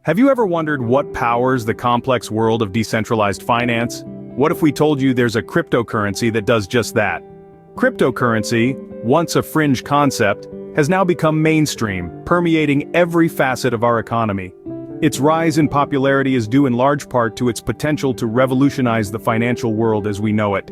Have you ever wondered what powers the complex world of decentralized finance? What if we told you there's a cryptocurrency that does just that? Cryptocurrency, once a fringe concept, has now become mainstream, permeating every facet of our economy. Its rise in popularity is due in large part to its potential to revolutionize the financial world as we know it.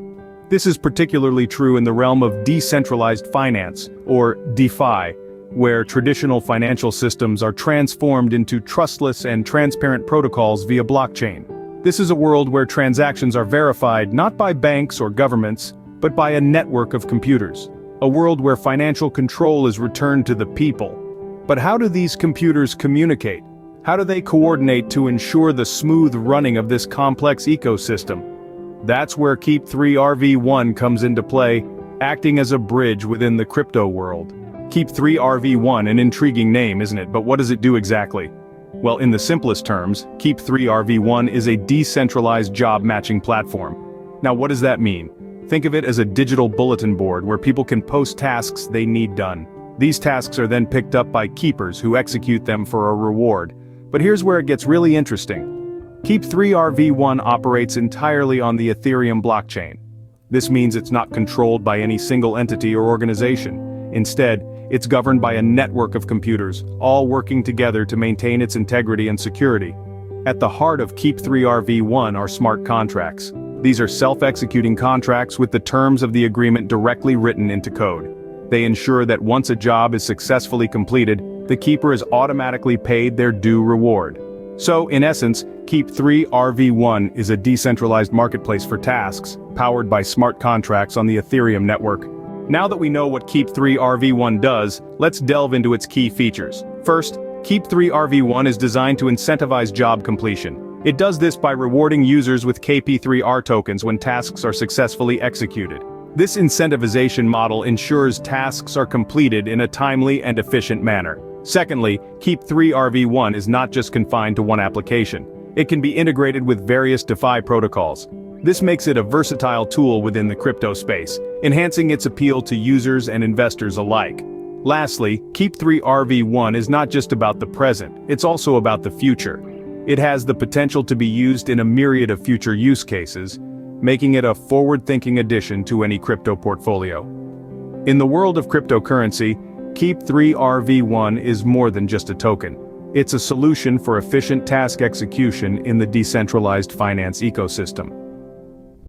This is particularly true in the realm of decentralized finance, or DeFi, where traditional financial systems are transformed into trustless and transparent protocols via blockchain. This is a world where transactions are verified not by banks or governments, but by a network of computers. A world where financial control is returned to the people. But how do these computers communicate? How do they coordinate to ensure the smooth running of this complex ecosystem? That's where KEEP3RV1 comes into play, acting as a bridge within the crypto world. KEEP3RV1, an intriguing name, isn't it? But what does it do exactly? Well, in the simplest terms, KEEP3RV1 is a decentralized job matching platform. Now, what does that mean? Think of it as a digital bulletin board where people can post tasks they need done. These tasks are then picked up by keepers who execute them for a reward. But here's where it gets really interesting. KEEP3RV1 operates entirely on the Ethereum blockchain. This means it's not controlled by any single entity or organization. Instead, it's governed by a network of computers, all working together to maintain its integrity and security. At the heart of KEEP3RV1 are smart contracts. These are self-executing contracts with the terms of the agreement directly written into code. They ensure that once a job is successfully completed, the keeper is automatically paid their due reward. So, in essence, KEEP3RV1 is a decentralized marketplace for tasks, powered by smart contracts on the Ethereum network. Now that we know what KEEP3RV1 does, let's delve into its key features. First, KEEP3RV1 is designed to incentivize job completion. It does this by rewarding users with KEP3R tokens when tasks are successfully executed. This incentivization model ensures tasks are completed in a timely and efficient manner. Secondly, KEEP3RV1 is not just confined to one application. It can be integrated with various DeFi protocols. This makes it a versatile tool within the crypto space, enhancing its appeal to users and investors alike. Lastly, KEEP3RV1 is not just about the present, it's also about the future. It has the potential to be used in a myriad of future use cases, making it a forward-thinking addition to any crypto portfolio. In the world of cryptocurrency, KEEP3RV1 is more than just a token. It's a solution for efficient task execution in the decentralized finance ecosystem.